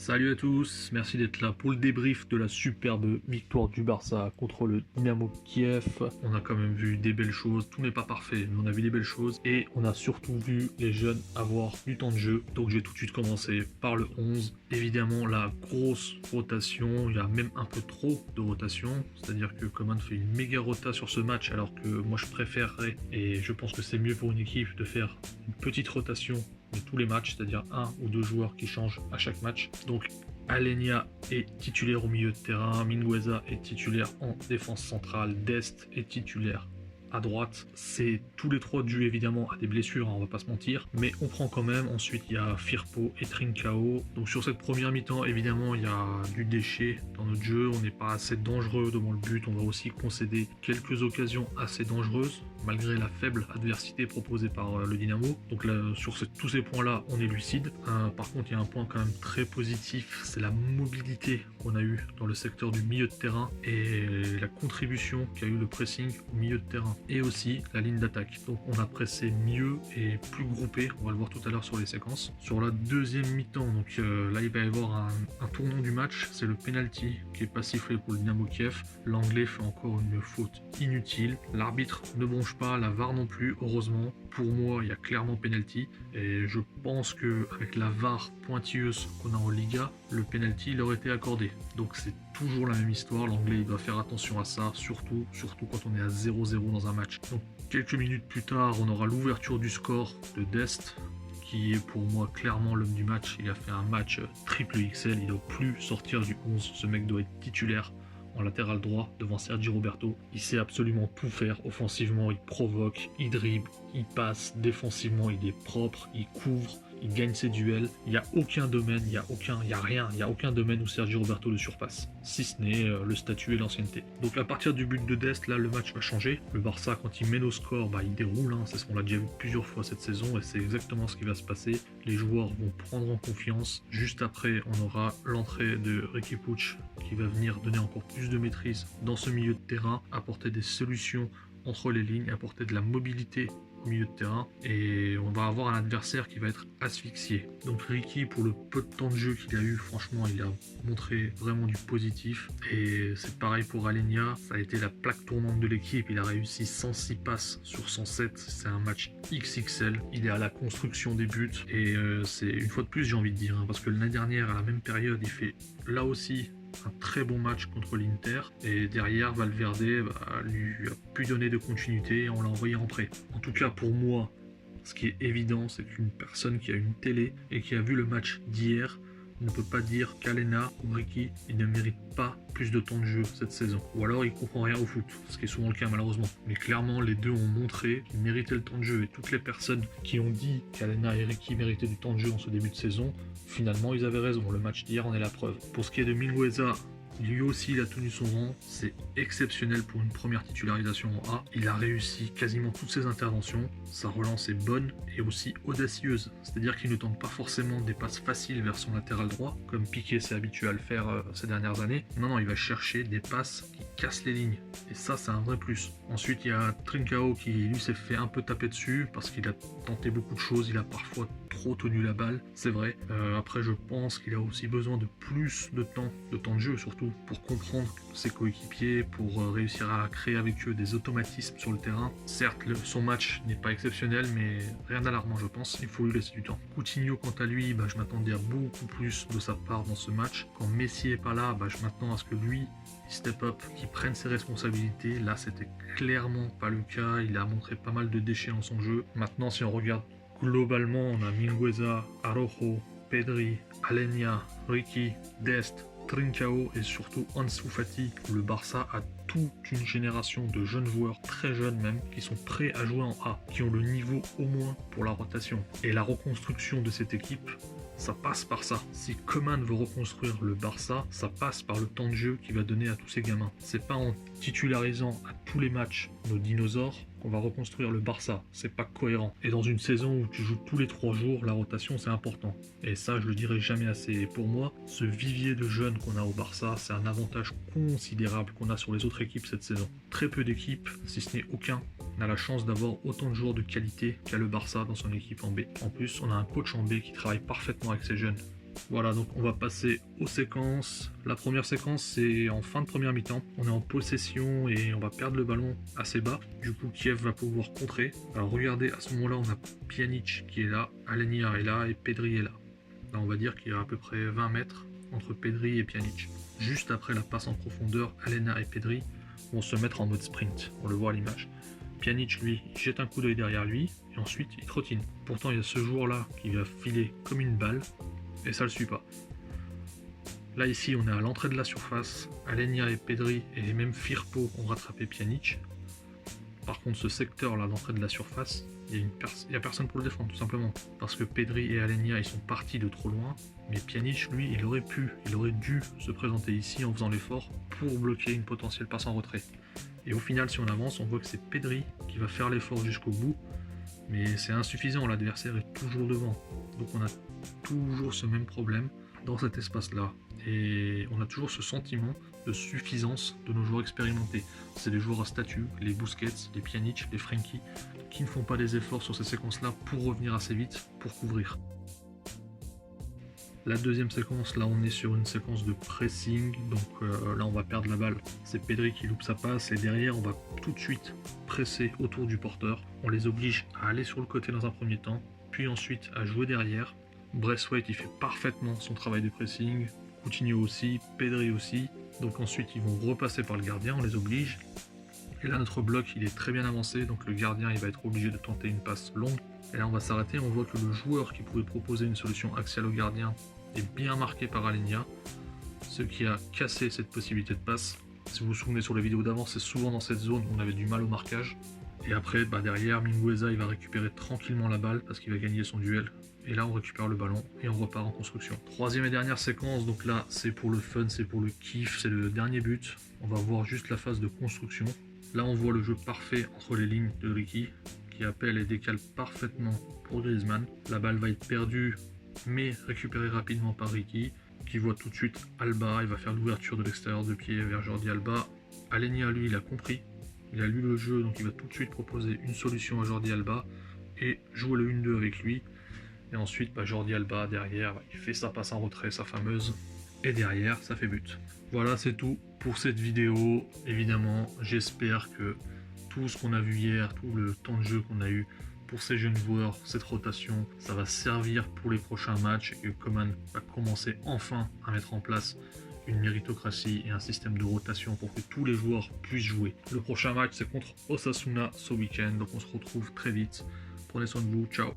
Salut à tous, merci d'être là pour le débrief de la superbe victoire du Barça contre le Dynamo Kiev. On a quand même vu des belles choses, tout n'est pas parfait, mais on a vu des belles choses et on a surtout vu les jeunes avoir du temps de jeu. Donc j'ai tout de suite commencé par le 11. Évidemment la grosse rotation, il y a même un peu trop de rotation, c'est-à-dire que Coman fait une méga rota sur ce match alors que moi je préférerais, et je pense que c'est mieux pour une équipe de faire une petite rotation de tous les matchs, c'est-à-dire un ou deux joueurs qui changent à chaque match. Donc Aleñá est titulaire au milieu de terrain, Mingueza est titulaire en défense centrale, Dest est titulaire à droite. C'est tous les trois dus évidemment à des blessures, hein, on va pas se mentir, mais on prend quand même. Ensuite il y a Firpo et Trincao. Donc sur cette première mi-temps évidemment il y a du déchet dans notre jeu, on n'est pas assez dangereux devant le but, on va aussi concéder quelques occasions assez dangereuses malgré la faible adversité proposée par le Dynamo. Donc là, sur tous ces points là on est lucide. Par contre il y a un point quand même très positif, c'est la mobilité qu'on a eu dans le secteur du milieu de terrain et la contribution qu'a eu le pressing au milieu de terrain et aussi la ligne d'attaque. Donc on a pressé mieux et plus groupé, on va le voir tout à l'heure sur les séquences. Sur la deuxième mi-temps, donc là il va y avoir un tournant du match, c'est le penalty qui est pas sifflé pour le Dynamo Kiev. L'anglais fait encore une faute inutile, l'arbitre ne bronche pas, la VAR non plus, heureusement. Pour moi il y a clairement penalty et je pense que avec la VAR pointilleuse qu'on a en Liga, le penalty il aurait été accordé. Donc c'est toujours la même histoire, l'anglais il doit faire attention à ça, surtout quand on est à 0-0 dans un match. Donc quelques minutes plus tard, on aura l'ouverture du score de Dest, qui est pour moi clairement l'homme du match. Il a fait un match triple XL, il ne doit plus sortir du 11, ce mec doit être titulaire en latéral droit devant Sergi Roberto. Il sait absolument tout faire, offensivement il provoque, il dribble, il passe, défensivement il est propre, il couvre, il gagne ses duels. Il n'y a aucun domaine, il n'y a aucun domaine où Sergi Roberto le surpasse, si ce n'est le statut et l'ancienneté. Donc à partir du but de Dest, là le match va changer. Le Barça, quand il mène au score, il déroule, c'est ce qu'on l'a déjà vu plusieurs fois cette saison et c'est exactement ce qui va se passer. Les joueurs vont prendre en confiance. Juste après, on aura l'entrée de Riqui Puig qui va venir donner encore plus de maîtrise dans ce milieu de terrain, apporter des solutions entre les lignes, apporter de la mobilité au milieu de terrain, et on va avoir un adversaire qui va être asphyxié. Donc Riqui, pour le peu de temps de jeu qu'il a eu, franchement il a montré vraiment du positif, et c'est pareil pour Aleñá, ça a été la plaque tournante de l'équipe. Il a réussi 106 passes sur 107, c'est un match XXL, il est à la construction des buts, et c'est une fois de plus j'ai envie de dire, parce que l'année dernière à la même période il fait là aussi un très bon match contre l'Inter, et derrière Valverde lui a pu donner de continuité et on l'a envoyé rentrer. En tout cas pour moi, ce qui est évident, c'est qu'une personne qui a une télé et qui a vu le match d'hier ne peut pas dire qu'Aleñá ou Riqui il ne mérite pas plus de temps de jeu cette saison, ou alors il comprend rien au foot, ce qui est souvent le cas malheureusement. Mais clairement les deux ont montré qu'ils méritaient le temps de jeu, et toutes les personnes qui ont dit qu'Aleñá et Riqui méritaient du temps de jeu en ce début de saison, finalement ils avaient raison. Le match d'hier en est la preuve. Pour ce qui est de Mingueza, lui aussi il a tenu son rang, c'est exceptionnel pour une première titularisation en A. Il a réussi quasiment toutes ses interventions, sa relance est bonne et aussi audacieuse, c'est-à-dire qu'il ne tente pas forcément des passes faciles vers son latéral droit, comme Piqué s'est habitué à le faire ces dernières années. Non, il va chercher des passes qui cassent les lignes, et ça c'est un vrai plus. Ensuite il y a Trincao qui lui s'est fait un peu taper dessus, parce qu'il a tenté beaucoup de choses, il a parfois trop tenu la balle, c'est vrai. Après je pense qu'il a aussi besoin de plus de temps de jeu, surtout pour comprendre ses coéquipiers, pour réussir à créer avec eux des automatismes sur le terrain. Certes son match n'est pas exceptionnel, mais rien d'alarmant je pense, il faut lui laisser du temps. Coutinho quant à lui, je m'attendais à beaucoup plus de sa part dans ce match. Quand Messi est pas là, je m'attends à ce que lui il step up, qu'il prenne ses responsabilités. Là c'était clairement pas le cas, il a montré pas mal de déchets dans son jeu. Maintenant si on regarde globalement, on a Mingueza, Araujo, Pedri, Aleñá, Riqui, Dest, Trincao et surtout Ansu Fati. Le Barça a toute une génération de jeunes joueurs, très jeunes même, qui sont prêts à jouer en A, qui ont le niveau au moins pour la rotation. Et la reconstruction de cette équipe, ça passe par ça. Si Coman veut reconstruire le Barça, ça passe par le temps de jeu qu'il va donner à tous ces gamins. C'est pas en titularisant à tous les matchs nos dinosaures qu'on va reconstruire le Barça, c'est pas cohérent. Et dans une saison où tu joues tous les 3 jours, la rotation c'est important. Et ça je le dirai jamais assez. Et pour moi, ce vivier de jeunes qu'on a au Barça, c'est un avantage considérable qu'on a sur les autres équipes cette saison. Très peu d'équipes, si ce n'est aucun, n'a la chance d'avoir autant de joueurs de qualité qu'a le Barça dans son équipe en B. En plus, on a un coach en B qui travaille parfaitement avec ces jeunes. Voilà, donc on va passer aux séquences. La première séquence, c'est en fin de première mi-temps. On est en possession et on va perdre le ballon assez bas. Du coup, Kiev va pouvoir contrer. Alors regardez, à ce moment-là, on a Pjanic qui est là, Aleñá est là et Pedri est là. Là, on va dire qu'il y a à peu près 20 mètres entre Pedri et Pjanic. Juste après la passe en profondeur, Aleñá et Pedri vont se mettre en mode sprint. On le voit à l'image. Pjanic, lui, il jette un coup d'œil derrière lui et ensuite il trottine. Pourtant, il y a ce joueur-là qui va filer comme une balle. Et ça le suit pas. Là ici on est à l'entrée de la surface, Aleñá et Pedri et même Firpo ont rattrapé Pjanic. Par contre ce secteur là d'entrée de la surface, il y a personne pour le défendre tout simplement. Parce que Pedri et Aleñá ils sont partis de trop loin, mais Pjanic lui il aurait dû se présenter ici en faisant l'effort pour bloquer une potentielle passe en retrait. Et au final si on avance on voit que c'est Pedri qui va faire l'effort jusqu'au bout. Mais c'est insuffisant, l'adversaire est toujours devant. Donc on a toujours ce même problème dans cet espace-là. Et on a toujours ce sentiment de suffisance de nos joueurs expérimentés. C'est des joueurs à statut, les Busquets, les Pjanic, les Frenkie, qui ne font pas des efforts sur ces séquences-là pour revenir assez vite, pour couvrir. La deuxième séquence, là on est sur une séquence de pressing, donc là on va perdre la balle. C'est Pedri qui loupe sa passe et derrière on va tout de suite presser autour du porteur. On les oblige à aller sur le côté dans un premier temps, puis ensuite à jouer derrière. Braithwaite il fait parfaitement son travail de pressing, Coutinho aussi, Pedri aussi. Donc ensuite ils vont repasser par le gardien, on les oblige. Et là notre bloc il est très bien avancé, donc le gardien il va être obligé de tenter une passe longue. Et là on va s'arrêter, on voit que le joueur qui pouvait proposer une solution axiale au gardien est bien marqué par Aleñá, ce qui a cassé cette possibilité de passe. Si vous vous souvenez sur les vidéos d'avant, c'est souvent dans cette zone où on avait du mal au marquage. Et après, derrière, Mingueza il va récupérer tranquillement la balle parce qu'il va gagner son duel. Et là on récupère le ballon et on repart en construction. Troisième et dernière séquence, donc là c'est pour le fun, c'est pour le kiff, c'est le dernier but. On va voir juste la phase de construction. Là on voit le jeu parfait entre les lignes de Ricky, qui appelle et décale parfaitement pour Griezmann. La balle va être perdue mais récupérée rapidement par Ricky, qui voit tout de suite Alba, il va faire l'ouverture de l'extérieur de pied vers Jordi Alba. Aleñá lui il a compris, il a lu le jeu donc il va tout de suite proposer une solution à Jordi Alba et jouer le 1-2 avec lui. Et ensuite Jordi Alba derrière, il fait sa passe en retrait, sa fameuse, et derrière ça fait but. Voilà, c'est tout pour cette vidéo. Évidemment j'espère que tout ce qu'on a vu hier, tout le temps de jeu qu'on a eu pour ces jeunes joueurs, cette rotation, ça va servir pour les prochains matchs et que Koeman va commencer enfin à mettre en place une méritocratie et un système de rotation pour que tous les joueurs puissent jouer. Le prochain match c'est contre Osasuna ce week-end, donc on se retrouve très vite. Prenez soin de vous, ciao.